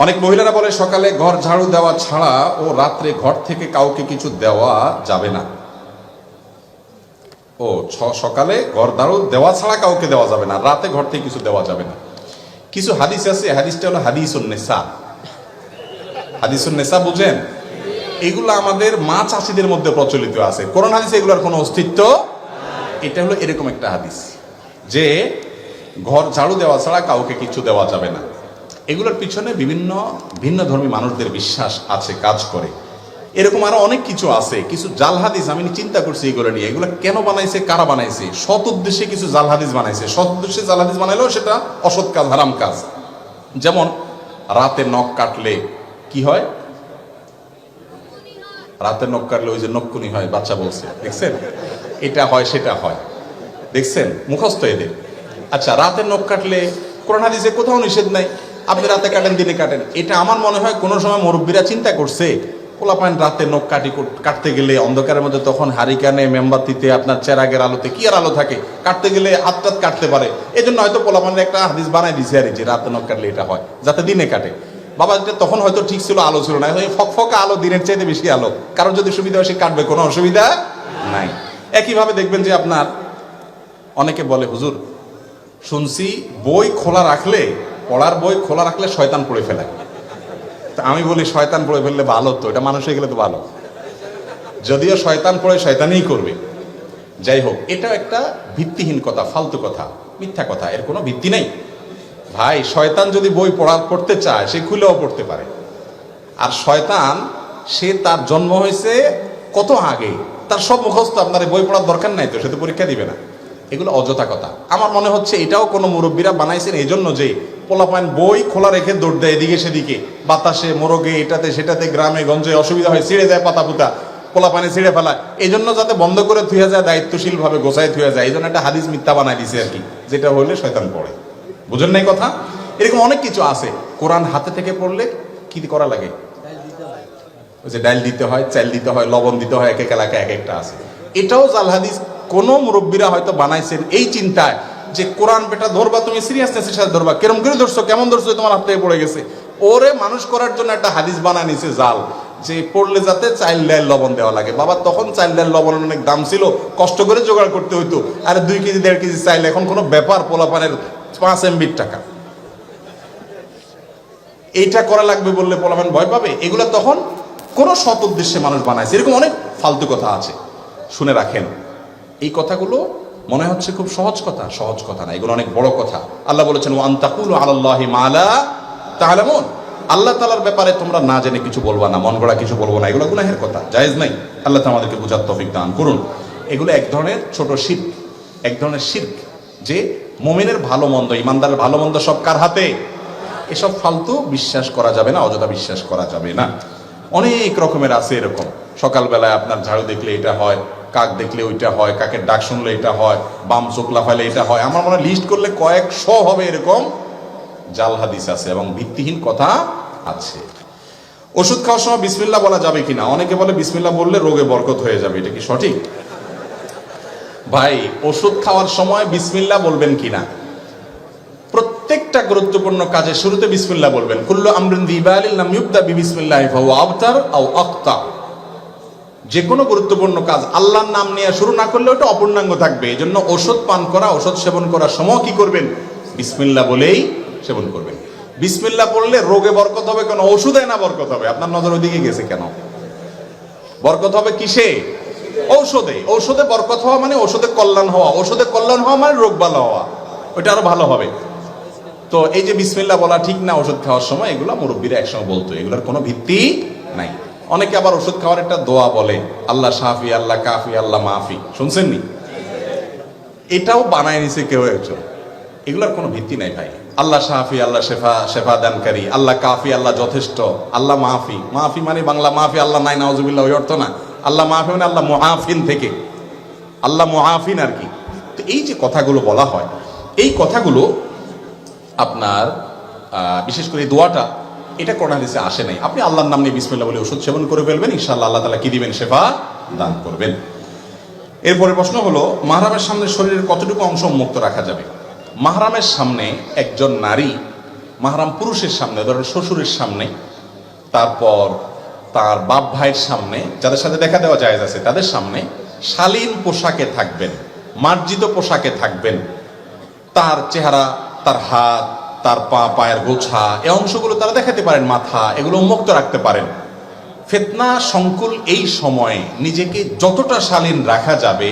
অনেক মহিলারা বলে সকালে ঘর ঝাড়ু দেওয়া ছাড়া ও রাত্রে ঘর থেকে কাউকে কিছু দেওয়া যাবে না। ও সকালে ঘর ঝাড়ু দেওয়া ছাড়া কাউকে দেওয়া যাবে না, রাতে ঘর থেকে কিছু দেওয়া যাবে না। কিছু হাদিস আছে, হাদিসটা হলো হাদিসুন নেসা। হাদিসুন নেসা বুঝেন? এগুলো আমাদের মা চাষিদের মধ্যে প্রচলিত আছে, কোরআন হাদিসে এগুলোর কোনো অস্তিত্ব। এটা হলো এরকম একটা হাদিস যে ঘর ঝাড়ু দেওয়া ছাড়া কাউকে কিছু দেওয়া যাবে না। এগুলোর পিছনে বিভিন্ন ভিন্ন ধর্মী মানুষদের বিশ্বাস আছে, কাজ করে। এরকম আরো অনেক কিছু আছে, কিছু জাল হাদিস আমি চিন্তা করছি এগুলো নিয়ে। এগুলো কেন বানাইছে, কারা বানাইছে? সৎ উদ্দেশ্যে কিছু জাল হাদিস বানাইছে। সৎ উদ্দেশ্যে জাল হাদিস বানাইলেও সেটা অসৎ কাজ, হারাম কাজ। যেমন রাতে নখ কাটলে কি হয়? রাতে নখ কাটলে ওই যে নখকুনি হয়, বাচ্চা বলছে, দেখছেন? এটা হয়, সেটা হয়, দেখছেন? মুখস্থ এদের। আচ্ছা, রাতে নখ কাটলে কোরআন হাদিসে কোথাও নিষেধ নাই, আপনি রাতে কাটেন, দিনে কাটেন। এটা আমার মনে হয় কোনো সময় মুরব্বীরা চিন্তা করছে, পোলাপান রাতে নখ কাটতে গেলে অন্ধকারের মধ্যে, তখন হারিকানে মেমবাতিতে আপনার চেরাগের আলোতে, কি আর আলো থাকে, কাটতে গেলে হাত টাত কাটতে পারে। এই জন্য হয়তো পোলাপানের একটা হাদিস বানাই দিছে আর যে রাতে নখ কাটলে এটা হয়, যাতে দিনে কাটে। বাবা, এটা তখন হয়তো ঠিক ছিল, আলো ছিল না, ফকফকা আলো, দিনের চাইতে বেশি আলো। কারণ যদি সুবিধা হয় সে কাটবে, কোনো অসুবিধা নাই। একইভাবে দেখবেন যে আপনার অনেকে বলে, হুজুর শুনছি বই খোলা রাখলে, পড়ার বই খোলা রাখলে শয়তান পড়ে ফেলে। তা আমি বলি, শয়তান পড়ে ফেললে ভালো তো, এটা মানুষ হয়ে গেলে তো ভালো। যদিও শয়তান পড়ে শয়তানই করবে। যাই হোক, এটা একটা ভিত্তিহীন কথা, ফালতু কথা, মিথ্যা কথা, এর কোনো ভিত্তি নেই ভাই। শয়তান যদি বই পড়তে চায় সে খুলেও পড়তে পারে। আর শয়তান, সে তার জন্ম হয়েছে কত আগে, তার সব মুখস্থ। আপনার বই পড়ার দরকার নাই তো, সে তো পরীক্ষা দিবে না। এগুলো অযথা কথা। আমার মনে হচ্ছে এটাও কোনো মুরব্বীরা বানাইছেন এই জন্য যে পোলাপান বই খোলা রেখে দৌড় দেয় এদিকে সেদিকে, বাতাসে, মোরগে, এটাতে সেটাতে, গ্রামে গঞ্জে অসুবিধা হয়, ছিঁড়ে যায় পাতা পুতা, পোলাপানে ছিঁড়ে ফেলায়। এই জন্য যাতে বন্ধ করে থুয়ে যায়, দায়িত্বশীল ভাবে গোছায় থুয়ে যায়, এই জন্য একটা হাদিস মিথ্যা বানাই দিছে আর কি, যেটা হলে শয়তান পড়ে। বুঝেন নাই কথা? এরকম অনেক কিছু আছে। কোরআন হাতে থেকে পড়লে কি করা লাগে? ওই যে ডাল দিতে হয়, চাল দিতে হয়, লবণ দিতে হয়, এক এক এলাকায় এক একটা আছে। এটাও জাল হাদিস। কোন মুরব্বীরা হয়তো বানাইছেন এই চিন্তায় যে কোরআন বেটা ধরবা, তুমি সিরিয়াসনেসের সাথে ধরবা, কেরম করে ধরছো, কেমন ধরছো, তোমার হাত থেকে পড়ে গেছে। ওরে মানুষ করার জন্য একটা হাদিস বানায় নিছে জাল, যে পড়লে যাতে চাল ডাল লবণ দেওয়া লাগে। বাবা, তখন চাল ডাল লবণের অনেক দাম ছিল, কষ্ট করে জোগাড় করতে হইতো। আর 2 কেজি 1.5 কেজি চাইল এখন কোনো ব্যাপার, পোলাপানের 5 MB টাকা, এইটা করা লাগবে বললে পোলাপান ভয় পাবে। এগুলো তখন কোন সৎ উদ্দেশ্যে মানুষ বানাইছে। এরকম অনেক ফালতু কথা আছে, শুনে রাখেন। এই কথাগুলো মনে হচ্ছে খুব সহজ কথা, সহজ কথা না, এগুলো অনেক বড় কথা। আল্লাহ বলেছেন, ওয়া আন তাকুলু আলাল্লাহি মা লা তা'লামুন। আল্লাহ তাআলার ব্যাপারে তোমরা না জেনে কিছু বলবা না, মন গড়া কিছু বলবো না, এগুলো গুনাহের কথা, জায়েজ নাই। আল্লাহ তাআলা আমাদেরকে বুঝার তৌফিক দান করুন। এগুলো এক ধরনের ছোট শিরক, এক ধরনের শিরক, যে মুমিনের ভালো মন্দ, ইমানদারের ভালো মন্দ সব কার হাতে? এসব ফালতু বিশ্বাস করা যাবে না, অযথা বিশ্বাস করা যাবে না। অনেক রকমের আছে এরকম। সকালবেলায় আপনার ঝাড়ু দেখলে এটা হয়, কাক দেখলে ওইটা হয়, কাকের ডাক শুনলে এটা হয়, বাম চোখ লাফাইলে এটা হয়। আমার মনে হয় লিস্ট করলে কয়েকশো হবে এরকম জাল হাদিস আছে এবং ভিত্তিহীন কথা আছে। ওষুধ খাওয়ার সময় বিসমিল্লাহ বলা যাবে কিনা? অনেকে বলে বিসমিল্লাহ বললে রোগে বরকত হয়ে যাবে, এটা কি সঠিক? ভাই, ওষুধ খাওয়ার সময় বিসমিল্লাহ বলবেন কিনা? প্রত্যেকটা গুরুত্বপূর্ণ কাজে শুরুতে বিসমিল্লাহ বলবেন। কুল্লু আমরিন যী বালিন লাম ইউবদা বিসমিল্লাহি ফাহুয়া আবতার আও আখতা। যে কোনো গুরুত্বপূর্ণ কাজ আল্লাহর নাম নিয়ে শুরু না করলে ওটা অপূর্ণাঙ্গ থাকবে। এই জন্য ওষুধ পান করা, ওষুধ সেবন করার সময় কি করবেন? বিসমিল্লাহ বলেই সেবন করবেন। বিসমিল্লাহ পড়লে রোগে বরকত হবে কেন? ওষুধে না বরকত হবে? আপনার নজর ওইদিকে গেছে কেন? বরকত হবে কিসে? ঔষধে। ঔষধে বরকত হওয়া মানে ওষুধে কল্যাণ হওয়া, ওষুধে কল্যাণ হওয়া মানে রোগ ভালো হওয়া, ওইটা আরো ভালো হবে। তো এই যে বিসমিল্লাহ বলা ঠিক না ওষুধ খাওয়ার সময়, এগুলো মুরব্বীরা একসঙ্গে বলতো, এগুলোর কোনো ভিত্তি নাই। অনেকে আবার ওষুধ খাওয়ার একটা দোয়া বলে, আল্লাহ শাফি, আল্লাহ কাফি, আল্লাহ মাফি, শুনছেন নি? এটাও বানায় নিছে কেউ একজন। এগুলোর কোনো ভিত্তি নাই ভাই। আল্লাহ শাফি, আল্লাহ শেফা দানকারী, আল্লাহ কাফি, আল্লাহ যথেষ্ট, আল্লাহ মাফি। মাফি মানে বাংলা মাফি, আল্লাহ নাই নাউজুবিল্লাহ, ওই অর্থ না। আল্লাহ মাফি মানে আল্লাহ মুআফিন থেকে, আল্লাহ মুআফিন আর কি। তো এই যে কথাগুলো বলা হয়, এই কথাগুলো আপনার বিশেষ করে এই দোয়াটা, এটা কোরআন হাদিসে আসে নাই। আপনি আল্লাহর নাম নিয়ে বিসমিল্লাহ বলে ওষুধ সেবন করে ফেলবেন, ইনশাআল্লাহ আল্লাহ তাআলা কি দিবেন? শেফা দান করবেন। এরপরে প্রশ্ন হলো, মাহরামের সামনে শরীরের কতটুকু অংশ মুক্ত রাখা যাবে? মাহরামের সামনে একজন নারী মাহরাম পুরুষের সামনে, ধরেন শ্বশুরের সামনে, তারপর তার বাপ ভাইয়ের সামনে, যাদের সাথে দেখা দেওয়া জায়েজ আছে তাদের সামনে শালীন পোশাকে থাকবেন, মার্জিত পোশাকে থাকবেন। তার চেহারা, তার হাত, তার পা, পায়ের গোছা, এই অংশগুলো তারা দেখাতে পারেন, মাথা, এগুলো উন্মুক্ত রাখতে পারেন। ফিতনা সংকুল এই সময়ে নিজেকে যতটা শালীন রাখা যাবে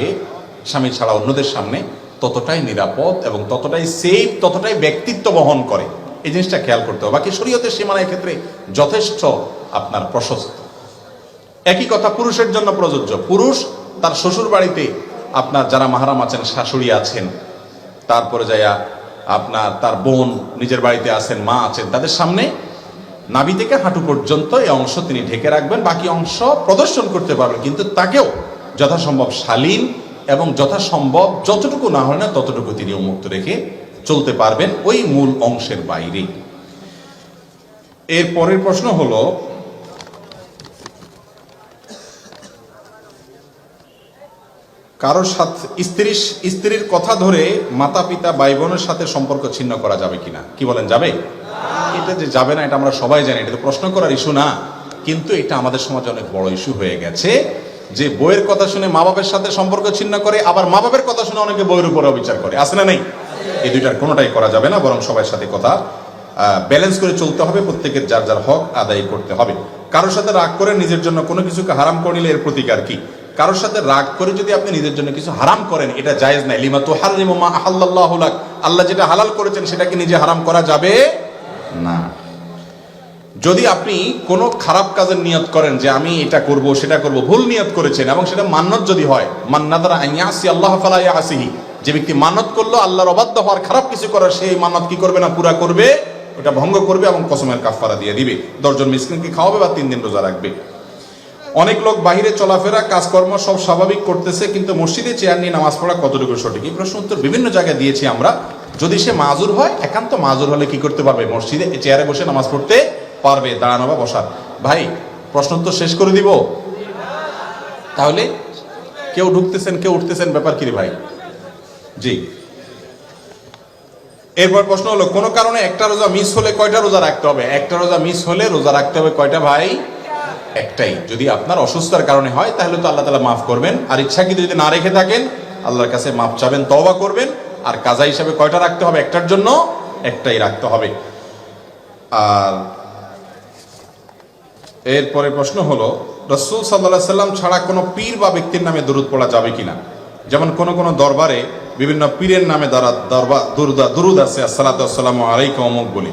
স্বামী ছাড়া অন্যদের সামনে, ততটাই নিরাপদ এবং ততটাই সেফ, ততটাই ব্যক্তিত্ব বহন করে। এই জিনিসটা খেয়াল করতে হবে। বাকি শরীয়তের সীমানার ক্ষেত্রে যথেষ্ট আপনার প্রশস্ত। একই কথা পুরুষের জন্য প্রযোজ্য। পুরুষ তার শ্বশুর বাড়িতে আপনার যারা মাহরাম আছেন, শাশুড়ি আছেন, তারপরে যাইয়া আপনার তার বোন নিজের বাড়িতে আছেন, মা আছেন, তাদের সামনে নাভি থেকে হাঁটু পর্যন্ত এই অংশ তিনি ঢেকে রাখবেন, বাকি অংশ প্রদর্শন করতে পারবেন, কিন্তু তাকেও যথাসম্ভব শালীন এবং যথাসম্ভব যতটুকু না হয় না ততটুকু তিনি উন্মুক্ত রেখে চলতে পারবেন ওই মূল অংশের বাইরে। এর পরের প্রশ্ন হলো, কারোর সাথে স্ত্রীর কথা ধরে মাতা পিতা ভাই বোনের সাথে সম্পর্ক ছিন্ন করা যাবে কিনা? কি বলেন, যাবে? এটা যে যাবে না এটা আমরা সবাই জানি, এটা তো প্রশ্ন করার ইস্যু না, কিন্তু এটা আমাদের সমাজে অনেক বড় ইস্যু হয়ে গেছে যে বইয়ের কথা শুনে মা বাবার সাথে সম্পর্ক ছিন্ন করে, আবার মা বাবার কথা শুনে অনেকে বইয়ের উপরে বিচার করে। আছে না নেই? এই দুইটার কোনোটাই করা যাবে না, বরং সবার সাথে কথা ব্যালেন্স করে চলতে হবে, প্রত্যেকের যার যার হক আদায় করতে হবে। কারোর সাথে রাগ করে নিজের জন্য কোনো কিছুকে হারাম করে নিলে এর প্রতিকার কি? কারোর সাথে রাগ করে যদি আপনি নিজের জন্য কিছু হারাম করেন, এটা জায়েজ নাই। লিমা তুহাররিমু মা আহাল্লাল্লাহু লাক, আল্লাহ যেটা হালাল করেছেন সেটা কি নিজে হারাম করা যাবে না। যদি আপনি কোনো খারাপ কাজের নিয়ত করেন যে আমি এটা করব সেটা করব, ভুল নিয়ত করেছেন এবং সেটা মান্নত যদি হয়, মান নাযারা আন ইয়াসি আল্লাহ ফালা ইয়াসিহি, যে ব্যক্তি মানত করলো আল্লাহর অবাধ্য হওয়ার, খারাপ কিছু করার, সেই মানত কি করবে না, পুরা করবে, ওটা ভঙ্গ করবে এবং কসমের কাফারা দিয়ে দিবে, 10 জন মিসকিনকে খাওয়াবে বা 3 দিন রোজা রাখবে। অনেক লোক বাহিরে চলাফেরা কাজকর্ম সব স্বাভাবিক করতেছে, কিন্তু মসজিদে চেয়ার নিয়ে নামাজ পড়া কতটুকু সঠিক? এই প্রশ্ন উত্তর বিভিন্ন জায়গায় দিয়েছি আমরা। যদি সে মাজুর হয়, একান্ত মাজুর হলে কি করতে পারবে? মসজিদে চেয়ারে বসে নামাজ পড়তে পারবে, দাঁড়ানো বা বসার। ভাই প্রশ্ন উত্তর শেষ করে দিব? তাহলে কেউ ঢুকতেছেন কেউ উঠতেছেন, ব্যাপার কি রে ভাই? জি। এরপর প্রশ্ন হলো, কোনো কারণে একটা রোজা মিস হলে কয়টা রোজা রাখতে হবে? একটা রোজা মিস হলে রোজা রাখতে হবে কয়টা ভাই? একটাই। যদি আপনার অসুস্থতার কারণে হয় তাহলে তো আল্লাহ তাআলা মাফ করবেন, আর ইচ্ছাকৃত যদি না রেখে থাকেন আল্লাহর কাছে মাফ চাবেন, তওবা করবেন। আর কাজা হিসাবে কয়টা রাখতে হবে? একটার জন্য একটাই রাখতে হবে। আর এরপরে প্রশ্ন হলো, রাসূল সাল্লাল্লাহু আলাইহি সাল্লাম ছাড়া কোনো পীর বা ব্যক্তির নামে দরুদ পড়া যাবে কিনা? যেমন কোন কোন দরবারে বিভিন্ন পীরের নামে দুরুদ আছে, আসসালাতু ওয়াসসালামু আলাইকা অমুক বলি।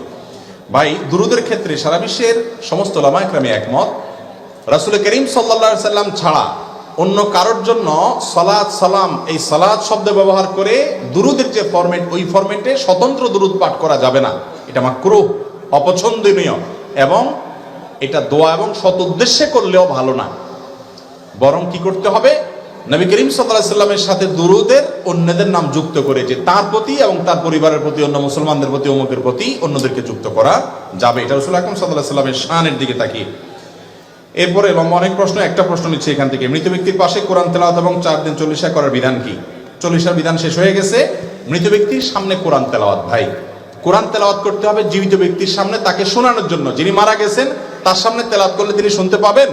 ভাই দুরুদের ক্ষেত্রে সারা বিশ্বের সমস্ত উলামা ইকরামে একমত, রাসূল করিম সাল্লাল্লাহু আলাইহি সাল্লাম ছাড়া অন্য কারোর জন্য সালাত সালাম এই সালাত শব্দ ব্যবহার করে দুরুদের যে ফরম্যাট, ওই ফরম্যাটে স্বতন্ত্র দুরুদ পাঠ করা যাবে না। এটা মাকরুহ, অপছন্দনীয়, এবং এটা দোয়া এবং সৎ উদ্দেশ্যে করলেও ভালো না। বরং কি করতে হবে? নবী করিম সাল্লাল্লাহু আলাইহি সাল্লামের সাথে দুরুদের অন্যদের নাম যুক্ত করে, যে তার প্রতি এবং তার পরিবারের প্রতি, অন্য মুসলমানদের প্রতি, অমুকের প্রতি অন্যদেরকে যুক্ত করা যাবে। এটা রাসূল আকরাম সাল্লাল্লাহু আলাইহি সাল্লামের শানের দিকে তাকিয়ে। এরপরে লম্বা অনেক প্রশ্ন, একটা প্রশ্ন নিচ্ছে এখান থেকে। মৃত ব্যক্তির পাশে কোরআন তেলাওয়াত এবং 4 দিন 40 করার বিধান কি? 40 বিধান শেষ হয়ে গেছে। মৃত ব্যক্তির সামনে কোরআন তেলাওয়াত, ভাই কোরআন তেলাওয়াত করতে হবে জীবিত ব্যক্তির সামনে, তাকে শোনানোর জন্য। যিনি মারা গেছেন তার সামনে তেলাওয়াত করলে তিনি শুনতে পাবেন।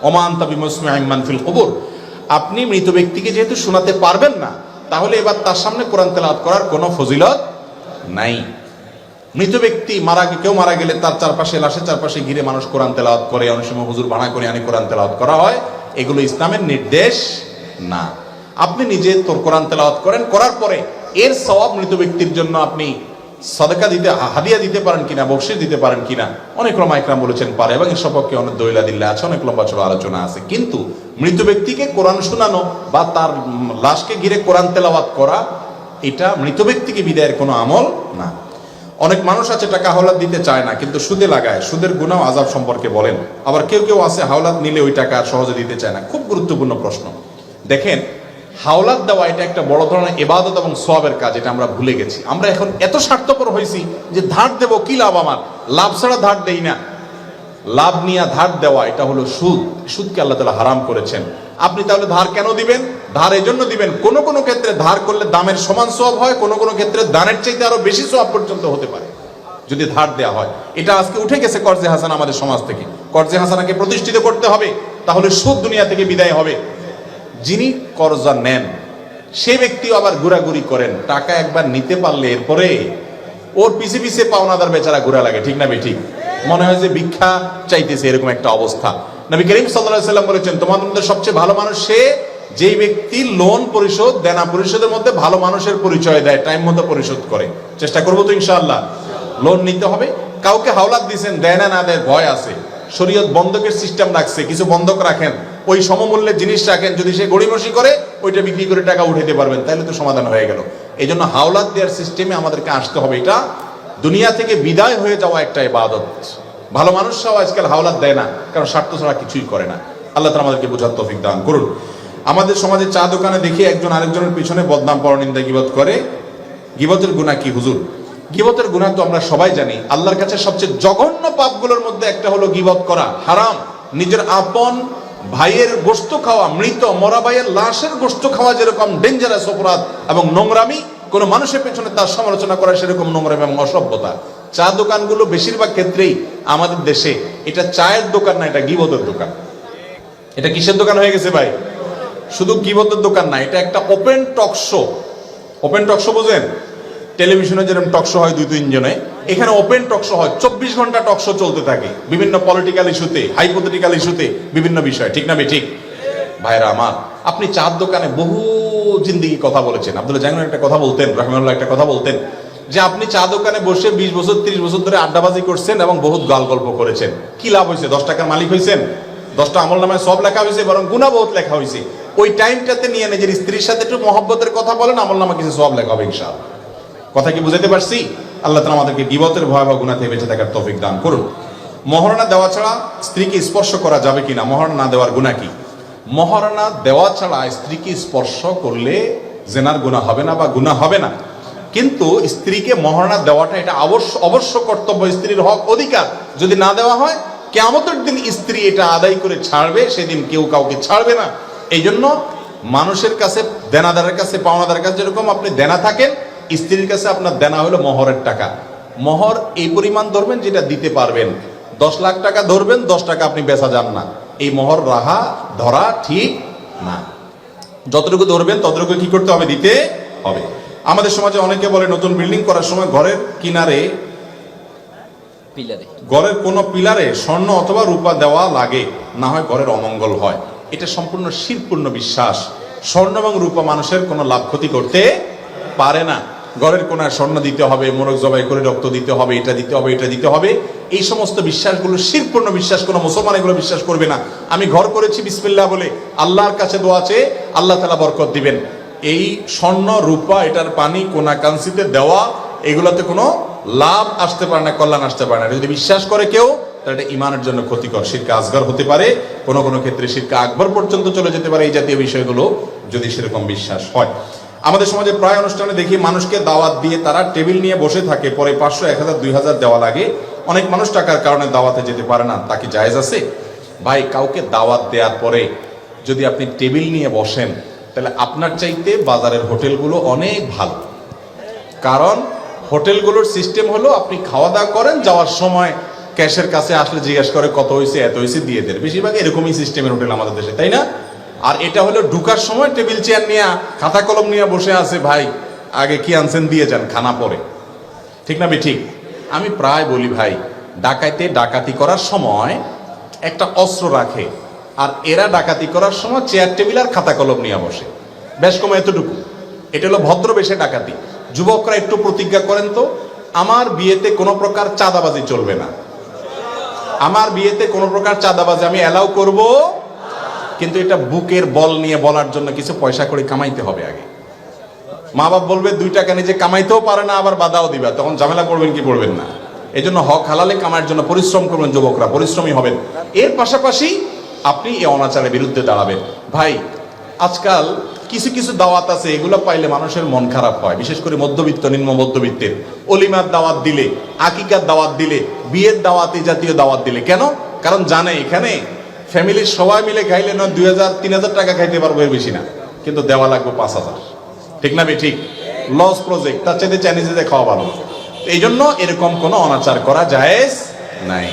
ওমা আনতা বিমুসমিইন মান ফিল কুবুর। আপনি মৃত ব্যক্তিকে যেহেতু শোনাতে পারবেন না, তাহলে এবার তার সামনে কোরআন তেলাওয়াত করার কোনো ফজিলত নাই। মৃত ব্যক্তি কেউ মারা গেলে তার চারপাশে, লাশের চারপাশে ঘিরে মানুষ কোরআন তেলাওয়াত করে, অনেক সময় হুজুর ভাড়া করে আনি কোরআন তেলাওয়াত করা হয়, এগুলো ইসলামের নির্দেশ না। আপনি নিজে তোর কোরআন তেলাওয়াত করেন, করার পরে এর সওয়াব মৃত ব্যক্তির জন্য আপনি সাদাকা দিতে, হাদিয়া দিতে পারেন কিনা, বকশিশ দিতে পারেন কিনা, অনেক উলামা ইকরাম বলেছেন পারে, এবং এর সপক্ষে অনেক দলিল আছে, অনেক লম্বা চড়া আলোচনা আছে। কিন্তু মৃত ব্যক্তিকে কোরআন শোনানো বা তার লাশকে ঘিরে কোরআন তেলাওয়াত করা, এটা মৃত ব্যক্তিকে বিদায়ের কোনো আমল না। অনেক মানুষ আছে টাকা হাওলাত দিতে চায় না, কিন্তু সুদে লাগায়, সুদের গুনাহ আযাব সম্পর্কে বলেন। আবার কেউ কেউ আছে হাওলাত নিলে ওই টাকা সহজে দিতে চায় না। খুব গুরুত্বপূর্ণ প্রশ্ন। দেখেন, হাওলাত দেওয়া এটা একটা বড় ধরনের ইবাদত এবং সওয়াবের কাজ, এটা আমরা ভুলে গেছি। আমরা এখন এত স্বার্থপর হয়েছি যে ধার দেব, কি লাভ আমার, লাভ ছাড়া ধার দেই না। লাভ নিয়ে ধার দেওয়া এটা হলো সুদ। সুদকে আল্লাহ তাআলা হারাম করেছেন। আপনি তাহলে ধার কেন দিবেন? ধার এই জন্য দিবেন, কোন কোন ক্ষেত্রে ধার করলে দামের সমান সওয়াব হয়, কোন কোন ক্ষেত্রে দানের চাইতে আরো বেশি সওয়াব পর্যন্ত হতে পারে। যদি ধার দেওয়া হয়। এটা আজকে উঠে গেছে কর্জে হাসানা আমাদের সমাজ থেকে। কর্জে হাসানাকে প্রতিষ্ঠিত করতে হবে, তাহলে সুদ দুনিয়া থেকে বিদায় হবে। যিনি কর্জা নেন সে ব্যক্তিও আবার ঘোরাঘুরি করেন, টাকা একবার নিতে পারলে এরপরে ওর পিছে পিছে পাওনাদার বেচারা ঘোরা লাগে, ঠিক না ঠিক? মনে হয় যে ভিক্ষা চাইতেছে, এরকম একটা অবস্থা। নবী করিম সাল্লাল্লাহু আলাইহি ওয়াসাল্লাম বলেছেন, তোমাদের মধ্যে সবচেয়ে ভালো মানুষ সে যেই ব্যক্তি লোন পরিশোধ দেনা পরিশোধের মধ্যে ভালো মানুষের পরিচয় দেয়, টাইম মতো পরিশোধ করে। চেষ্টা করবো তো ইনশাআল্লাহ। লোন নিতে হবে, কাউকে হাওলাত দিয়েছেন, দেয় না না দেয় ভয় আছে, শরীয়ত বন্ধকের সিস্টেম রাখছে, কিছু বন্ধক রাখেন, ওই সমমূল্যের জিনিস রাখেন, যদি সে গড়িমসি করে ওইটা বিক্রি করে টাকা উঠাইতে পারবেন, তাহলে তো সমাধান হয়ে গেল। এই জন্য হাওলাত দেওয়ার সিস্টেমে আমাদেরকে আসতে হবে। এটা দুনিয়া থেকে বিদায় হয়ে যাওয়া একটা ইবাদত। ভালো মানুষরাও আজকাল হাওলাত দেয় না, কারণ স্বার্থ ছাড়া কিছুই করে না। আল্লাহ তাআলা আমাদেরকে বোঝার তৌফিক দান করুন। আমাদের সমাজে চা দোকানে দেখি একজন আরেকজনের পিছনে বদনাম, পরনিন্দা, গীবত করে। গীবতের গুনাহ কি হুজুর? গীবতের গুনাহ তো আমরা সবাই জানি, আল্লাহর কাছে সবচেয়ে জঘন্য পাপগুলোর মধ্যে একটা হলো গীবত করা, হারাম। নিজের আপন ভাইয়ের গোশত খাওয়া, মৃত মরা ভাইয়ের লাশের গোশত খাওয়া যেরকম ডেঞ্জারাস অপরাধ এবং নোংরামি, কোন মানুষের পেছনে তার সমালোচনা করা সেরকম নোংরামি এবং অসভ্যতা। চা দোকানগুলো বেশিরভাগ ক্ষেত্রেই আমাদের দেশে এটা চায়ের দোকান না, এটা গীবতের দোকান। এটা কিসের দোকান হয়ে গেছে ভাই? শুধু গীবতের দোকান না, এটা একটা open talk show. Open talk show বোঝেন? টেলিভিশনে যেরকম টক শো হয় 2-3 জনে, এখানে ওপেন টক শো হয়, 24 ঘন্টা টক শো চলতে থাকে, বিভিন্ন পলিটিক্যাল ইস্যুতে, হাইপোথেটিক্যাল ইস্যুতে, বিভিন্ন বিষয়, ঠিক না ঠিক? ভাইরা আমার, আপনি চার দোকানে বহু জিন্দেগি কথা বলেছেন। আব্দুল্লাহ জাহাঙ্গীর একটা কথা বলতেন, রাহিমাহুল্লাহ একটা কথা বলতেন, যে আপনি চা দোকানে বসে 20 বছর 30 বছর ধরে আড্ডাবাজি করছেন এবং বহুত গাল গল্প করেছেন। কি লাভ হয়েছে? 10 টাকার মালিক হয়েছেন? 10টা আমল নামায় সব লেখা হয়েছে, বরং গুনাহ বহুত লেখা হয়েছে। ওই টাইমটাতে নিয়ে নিজের স্ত্রীর সাথে একটু মহব্বতের কথা বলেন, আমল নামা কিছু সব লেখা হবে ইনশাআল্লাহ। কথা কি বুঝাতে পারছি? আল্লাহ তাআলা আমাদেরকে গীবতের ভয়াবহ গুনাহ থেকে বেঁচে থাকার তৌফিক দান করুন। মহারণা দেওয়া ছাড়া স্ত্রীকে স্পর্শ করা যাবে কিনা? মহারণা না দেওয়ার গুনাহ কি? মহারণা দেওয়া ছাড়া স্ত্রীকে স্পর্শ করলে জেনার গুনাহ হবে না বা গুনাহ হবে না, কিন্তু স্ত্রীকে মহারণা দেওয়াটা এটা অবশ্য কর্তব্য, স্ত্রীর হক, অধিকার। যদি না দেওয়া হয়, কিয়ামতের দিন স্ত্রী এটা আদায় করে ছাড়বে, সেদিন কেউ কাউকে ছাড়বে না। এই জন্য মানুষের কাছে, দেনাদারের কাছে, পাওনাদারের কাছে যেরকম আপনি দেনা থাকেন, স্ত্রীর কাছে আপনার দেনা হলো মহরের টাকা। মহর এই পরিমাণ ধরবেন যেটা দিতে পারবেন। 10 লাখ টাকা ধরবেন, 10 টাকা আপনি বেচা যান না, এই মহর ধরা ঠিক না। যতটুকু ধরবেন ততটুকু কি করতে হবে? দিতে হবে। আমাদের সমাজে অনেকে বলে নতুন বিল্ডিং করার সময় ঘরের কিনারে, ঘরের কোনো পিলারে স্বর্ণ অথবা রূপা দেওয়া লাগে, না হয় ঘরের অমঙ্গল হয়। এটা সম্পূর্ণ শিরপূর্ণ বিশ্বাস। স্বর্ণ এবং রূপা মানুষের কোনো লাভ ক্ষতি করতে পারে না। ঘরের কোনায় স্বর্ণ দিতে হবে, মোরগ জবাই করে রক্ত দিতে হবে, এটা দিতে হবে, এটা দিতে হবে, এই সমস্ত বিশ্বাসগুলো শিরপূর্ণ বিশ্বাস। কোনো মুসলমান এগুলো বিশ্বাস করবে না। আমি ঘর করেছি বিসমিল্লাহ বলে, আল্লাহর কাছে দোয়া চেয়ে আল্লাহ তাআলা বরকত দিবেন। এই স্বর্ণ রূপা, এটার পানি কোনা কাঞ্চিতে দেওয়া, এগুলোতে কোনো লাভ আসতে পারে না, কল্যাণ আসতে পারে না। যদি বিশ্বাস করে কেউ, তাহলে এটা ইমানের জন্য ক্ষতিকর, শিরকে আসগর হতে পারে, কোনো কোনো ক্ষেত্রে শিরকে আকবর পর্যন্ত চলে যেতে পারে, এই জাতীয় বিষয়গুলো যদি সেরকম বিশ্বাস হয়। আমাদের সমাজে প্রায় অনুষ্ঠানে দেখি মানুষকে দাওয়াত দিয়ে তারা টেবিল নিয়ে বসে থাকে, পরে 500, 1000, 2000 দেওয়া লাগে। অনেক মানুষ টাকার কারণে দাওয়াতে যেতে পারে না, তা কি জায়েজ আছে? ভাই, কাউকে দাওয়াত দেওয়ার পরে যদি আপনি টেবিল নিয়ে বসেন, তাহলে আপনার চাইতে বাজারের হোটেলগুলো অনেক ভালো। কারণ হোটেলগুলোর সিস্টেম হলো আপনি খাওয়া দাওয়া করেন, যাওয়ার সময় ক্যাশের কাছে আসলে জিজ্ঞাসা করে কত হয়েছে, এত হয়েছে, দিয়ে দেন। বেশিরভাগ এরকমই সিস্টেমের হোটেল আমাদের দেশে, তাই না? আর এটা হলো ঢুকার সময় টেবিল চেয়ার নিয়ে, খাতা কলম নিয়ে বসে আছে, ভাই আগে কি আনছেন দিয়ে যান, খানা পরে, ঠিক না ঠিক? আমি প্রায় বলি ভাই, ডাকাইতে ডাকাতি করার সময় একটা অস্ত্র রাখে, আর এরা ডাকাতি করার সময় চেয়ার টেবিল আর খাতা কলম নিয়ে বসে, বেশ কম এতটুকু। এটা হলো ভদ্র বেশে ডাকাতি। যুবকরা একটু প্রতিজ্ঞা করেন তো, আমার বিয়েতে কোনো প্রকার চাঁদাবাজি চলবে না, আমার বিয়েতে কোনো প্রকার চাঁদাবাজি আমি অ্যালাউ করব, কিন্তু এটা বুকের বল নিয়ে বলার জন্য কিছু পয়সা করে কামাইতে হবে আগে। মা বাপ বলবে 2 টাকা নিজে কামাইতেও পারে না, আবার বাধাও দিবা, তখন ঝামেলা পড়বেন কি পড়বেন না। এই জন্য হক হালালে কামাইয়ের জন্য পরিশ্রম করবেন, যুবকরা পরিশ্রমী হবেন। এর পাশাপাশি আপনি এই অনাচারের বিরুদ্ধে দাঁড়াবেন। ভাই, আজকাল কিছু কিছু দাওয়াত আছে, এগুলো পাইলে মানুষের মন খারাপ হয়, বিশেষ করে মধ্যবিত্ত, নিম্ন মধ্যবিত্তের। অলিমার দাওয়াত দিলে, আকিকার দাওয়াত দিলে, বিয়ের দাওয়াত, এই জাতীয় দাওয়াত দিলে, কেন? কারণ জানে এখানে ফ্যামিলির সবাই মিলে খাইলে নয় 2000-3000 টাকা খাইতে পারবো, এর বেশি না, কিন্তু দেওয়া লাগবে 5000, ঠিক না ঠিক? লস প্রজেক্ট, তার চাইতে চাইনিজে খাওয়া ভালো। এই জন্য এরকম কোনো অনাচার করা জায়েজ নাই।